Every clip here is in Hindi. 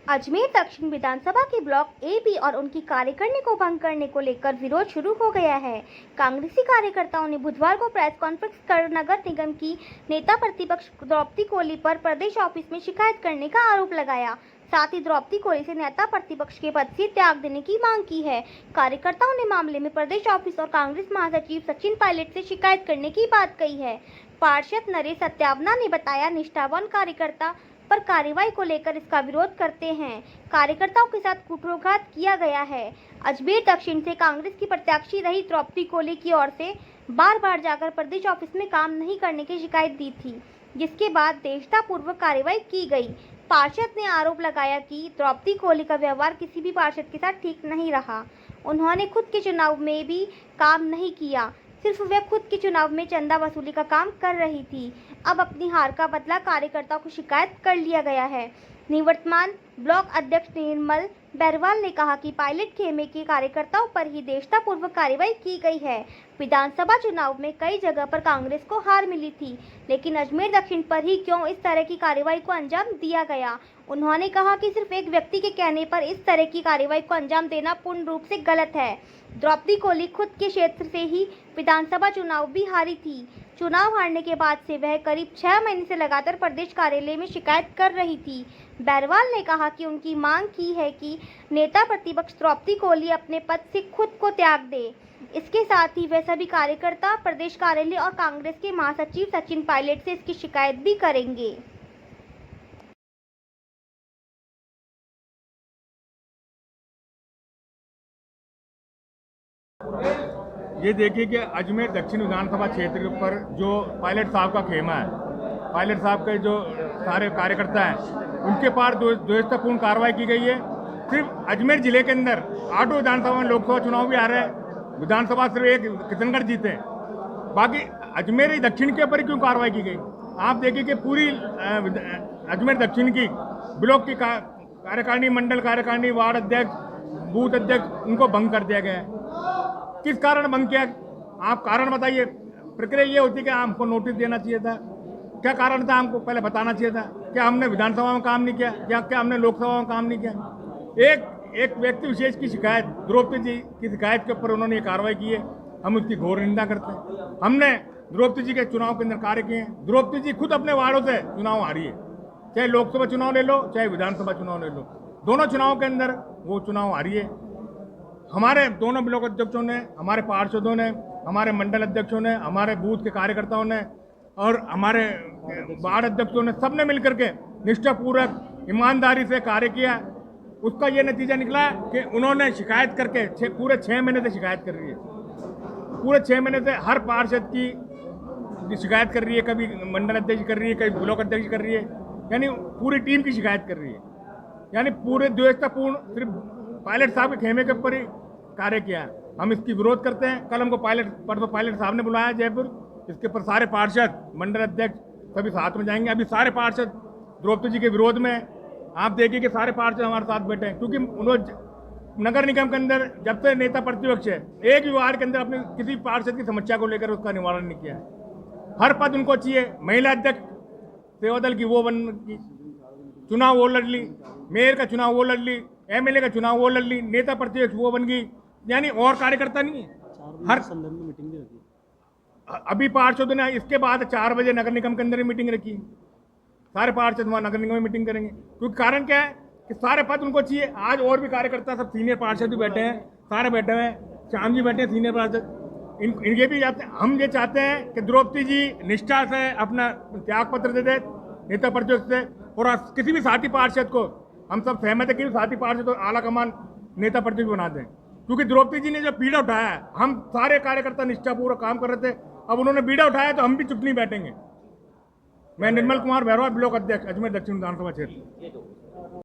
अजमेर दक्षिण विधानसभा के ब्लॉक ए बी और उनकी कार्यकारिणी को भंग करने को लेकर विरोध शुरू हो गया है। कांग्रेसी कार्यकर्ताओं ने बुधवार को प्रेस कॉन्फ्रेंस कर नगर निगम की नेता प्रतिपक्ष द्रौपदी कोली पर प्रदेश ऑफिस में शिकायत करने का आरोप लगाया। साथ ही द्रौपदी कोली से नेता प्रतिपक्ष के पद से त्याग देने की मांग की है। कार्यकर्ताओं ने मामले में प्रदेश ऑफिस और कांग्रेस महासचिव सचिन पायलट से शिकायत करने की बात कही है। पार्षद नरेश सत्यावना ने बताया, निष्ठावान कार्यकर्ता पर कार्रवाई को लेकर इसका विरोध करते हैं। कार्यकर्ताओं के साथ कुटरोघात किया गया है। अजमेर दक्षिण से कांग्रेस की प्रत्याशी रही द्रौपदी कोली की ओर से बार बार जाकर प्रदेश ऑफिस में काम नहीं करने की शिकायत दी थी, जिसके बाद देशतापूर्वक कार्रवाई की गई। पार्षद ने आरोप लगाया कि द्रौपदी कोली का व्यवहार किसी भी पार्षद के साथ ठीक नहीं रहा। उन्होंने खुद के चुनाव में भी काम नहीं किया, सिर्फ वह खुद के चुनाव में चंदा वसूली का काम कर रही थी। अब अपनी हार का बदला कार्यकर्ताओं को शिकायत कर लिया गया है। निवर्तमान ब्लॉक अध्यक्ष निर्मल बैरवाल ने कहा कि पायलट खेमे के कार्यकर्ताओं पर ही देशतापूर्वक कार्रवाई की गई है। विधानसभा चुनाव में कई जगह पर कांग्रेस को हार मिली थी, लेकिन अजमेर दक्षिण पर ही क्यों इस तरह की कार्रवाई को अंजाम दिया गया। उन्होंने कहा कि सिर्फ एक व्यक्ति के कहने पर इस तरह की कार्रवाई को अंजाम देना पूर्ण रूप से गलत है। द्रौपदी कोली खुद के क्षेत्र से ही विधानसभा चुनाव भी हारी थी। चुनाव हारने के बाद से वह करीब 6 महीने से लगातार प्रदेश कार्यालय में शिकायत कर रही थी। बैरवाल ने कहा कि उनकी मांग की है कि नेता प्रतिपक्ष द्रौपदी कोली अपने पद से खुद को त्याग दे। इसके साथ ही वह सभी कार्यकर्ता प्रदेश कार्यालय और कांग्रेस के महासचिव सचिन पायलट से इसकी शिकायत भी करेंगे। ये देखिए कि अजमेर दक्षिण विधानसभा क्षेत्र पर जो पायलट साहब का खेमा है, पायलट साहब के जो सारे कार्यकर्ता हैं, उनके पार द्वेषतापूर्ण कार्रवाई की गई है। सिर्फ अजमेर जिले के अंदर 8 विधानसभा में लोकसभा चुनाव भी आ रहे हैं, विधानसभा सिर्फ एक किशनगढ़ जीते हैं, बाकी अजमेर दक्षिण के ऊपर ही क्यों कार्रवाई की गई। आप देखिए कि पूरी अजमेर दक्षिण की ब्लॉक की कार्यकारिणी, मंडल कार्यकारिणी, वार्ड अध्यक्ष, बूथ अध्यक्ष, उनको भंग कर दिया गया है। किस कारण भंग किया, आप कारण बताइए। प्रक्रिया ये होती है कि हमको नोटिस देना चाहिए था, क्या कारण था, हमको पहले बताना चाहिए था। क्या हमने विधानसभा में काम नहीं किया या क्या हमने लोकसभा में काम नहीं किया। एक व्यक्ति विशेष की शिकायत, द्रौपदी जी की शिकायत के ऊपर उन्होंने ये कार्रवाई की है, हम उसकी घोर निंदा करते हैं। हमने द्रौपदी जी के चुनाव के अंदर कार्य किए हैं। द्रौपदी जी खुद अपने वार्डों से चुनाव हारी है, चाहे लोकसभा चुनाव ले लो चाहे विधानसभा चुनाव ले लो, दोनों चुनाव के अंदर वो चुनाव हारी है। हमारे दोनों ब्लॉक अध्यक्षों ने, हमारे पार्षदों ने, हमारे मंडल अध्यक्षों ने, हमारे बूथ के कार्यकर्ताओं ने और हमारे वार्ड अध्यक्षों ने, सबने मिलकर के निष्ठापूर्वक ईमानदारी से कार्य किया। उसका ये नतीजा निकला कि उन्होंने शिकायत करके पूरे 6 महीने से शिकायत कर रही है, पूरे 6 महीने से हर पार्षद की शिकायत कर रही है, कभी मंडल अध्यक्ष कर रही है, कभी ब्लॉक अध्यक्ष कर रही है, यानी पूरी टीम की शिकायत कर रही है। यानी पूरे द्वेषतापूर्ण सिर्फ पायलट साहब के खेमे के ऊपर ही कार्य किया। हम इसकी विरोध करते हैं। कल हमको पायलट साहब ने बुलाया जयपुर, इसके ऊपर सारे पार्षद, मंडल अध्यक्ष सभी साथ में जाएंगे। अभी सारे पार्षद द्रौपदी जी के विरोध में, आप देखिए कि सारे पार्षद हमारे साथ बैठे हैं, क्योंकि उन्होंने नगर निगम के अंदर जब से नेता प्रतिपक्ष है, एक भी वार्ड के अंदर अपने किसी पार्षद की समस्या को लेकर उसका निवारण नहीं किया है। हर पद उनको चाहिए। महिला अध्यक्ष सेवा दल की वो बन की, चुनाव वो लड़ ली, मेयर का चुनाव वो लड़ ली, MLA का चुनाव वो लड़ ली, नेता प्रतिपक्ष वो बन गई, यानी और कार्यकर्ता नहीं है। हर संदर्भ में मीटिंग भी रखी। अभी पार्षदों ने इसके बाद 4 बजे नगर निगम के अंदर ही मीटिंग रखी। सारे पार्षद वहाँ नगर निगम में मीटिंग करेंगे, क्योंकि कारण क्या है कि सारे पद उनको चाहिए। आज और भी कार्यकर्ता, सब सीनियर पार्षद भी बैठे हैं, सारे बैठे हुए हैं, श्याम जी बैठे हैं सीनियर पार्षद। इनके भी जाते हैं। हम ये चाहते हैं कि द्रौपदी जी निष्ठा से अपना त्याग पत्र दे दे नेता प्रतिपक्ष से, और किसी भी साथी पार्षद को हम सब सहमत है कि साथी पार्षद तो आला कमान नेता प्रतिपक्ष बना दें, क्योंकि द्रौपदी जी ने जो पीड़ा उठाया है, हम सारे कार्यकर्ता निष्ठापूर्वक काम कर रहे थे, अब उन्होंने बीड़ा उठाया तो हम भी चुप नहीं बैठेंगे। मैं निर्मल कुमार बैरवाल, ब्लॉक अध्यक्ष, अजमेर दक्षिण विधानसभा क्षेत्र।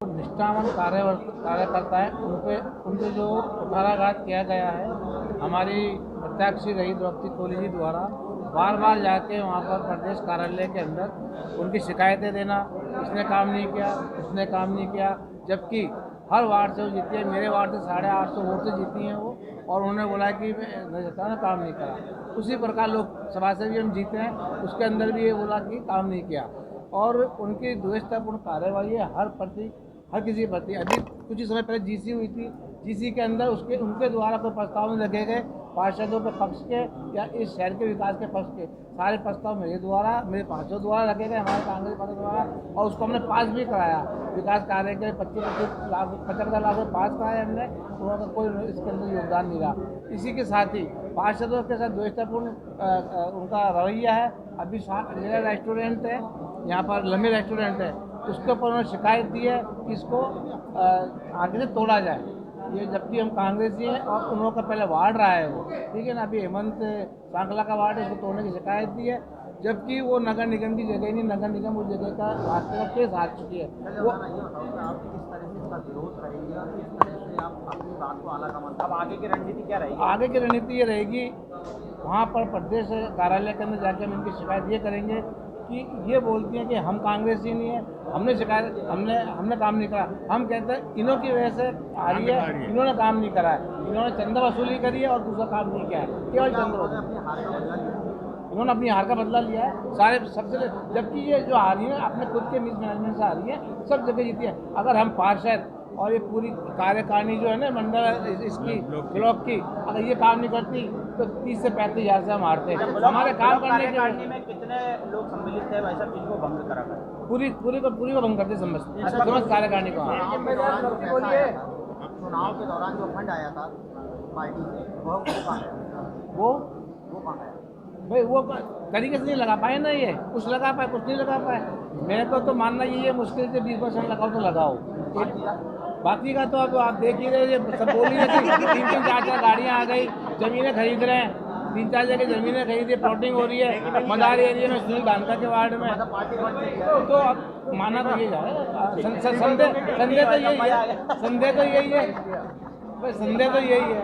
निष्ठावान कार्यकर्ता है, उनके जो कुठाराघात किया गया है, हमारी प्रत्याशी रही द्रौपदी कोली जी द्वारा बार बार जाके वहाँ पर प्रदेश कार्यालय के अंदर उनकी शिकायतें देना, इसने काम नहीं किया, उसने काम नहीं किया, जबकि हर वार्ड से वो जीती है। मेरे वार्ड से 850 वोट से जीती हैं वो, और उन्होंने बोला कि मैं काम नहीं करा। उसी प्रकार लोकसभा से भी हम जीते हैं, उसके अंदर भी ये बोला कि काम नहीं किया। और उनकी द्वेषतापूर्ण कार्यवाही है हर किसी के प्रति। अभी कुछ ही समय पहले जीसी हुई थी, जीसी के अंदर उनके द्वारा कोई प्रस्ताव नहीं रखे गए पार्षदों के पक्ष के या इस शहर के विकास के पक्ष के। सारे प्रस्ताव मेरे पार्षदों द्वारा रखे गए, हमारे कांग्रेस पार्टी द्वारा, और उसको हमने पास भी कराया। विकास कार्य के 75 लाख पास कराया हमने, उन्होंने कोई इसके अंदर योगदान नहीं रहा। इसी के साथ ही पार्षदों के साथ द्वेषतापूर्ण उनका रवैया है। अभी मेरा रेस्टोरेंट है, यहाँ पर लम्बी रेस्टोरेंट है, उसके ऊपर उन्होंने शिकायत दी है कि इसको आगे से तोड़ा जाए। ये जबकि हम कांग्रेसी हैं और उन लोगों का पहले वार्ड रहा है वो, ठीक है ना। अभी हेमंत सांकला का वार्ड है, उसको तोड़ने की शिकायत दी है, जबकि वो नगर निगम की जगह नहीं, नगर निगम उस जगह का रास्ते का केस हार चुकी है। वो अब आगे की रणनीति क्या रहेगी? आगे की रणनीति ये रहेगी, वहाँ पर प्रदेश कार्यालय के अंदर जाकर हम इनकी शिकायत ये करेंगे कि ये बोलती हैं कि हम कांग्रेसी नहीं है, हमने काम नहीं करा। हम कहते हैं इन्हों की वजह से आ रही है, इन्होंने काम नहीं करा है, इन्होंने चंदा वसूली करी है और दूसरा काम नहीं किया है, केवल चंदा। इन्होंने अपनी हार का बदला लिया है सबसे, जबकि ये जो आ रही है अपने खुद के मिसमैनेजमेंट से आ रही है, सब जगह जीती है। अगर हम पार्षद और ये पूरी कार्यकारिणी जो है ना मंडल इसकी ब्लॉक की, अगर ये काम नहीं करती तो 30 से 35 हज़ार से हम हारते हैं। हमारे काम करने के में कितने लोग सम्मिलित थे, वैसा चीज को भंग करा कर पूरी को भंग करते समझ कार्यकारिणी को। चुनाव के दौरान जो फंड आया था पार्टी से, वो कहाँ है? भाई वो तरीके से नहीं लगा पाए ना, ये कुछ लगा पाए कुछ नहीं लगा पाए। मेरे को तो मानना यही है, मुश्किल से 20% लगाओ तो लगाओ, बाकी का तो अब आप देख ही रहे, सब बोल ही रहे थे। 3-3 4-4 गाड़ियाँ आ गई, जमीनें खरीद रहे हैं, 3-4 जगह जमीनें खरीदी, प्लॉटिंग हो रही है मदारी एरिया में, सुनील धानका के वार्ड में। तो अब माना तो यही है, संदेह तो यही है, संदेह तो यही है।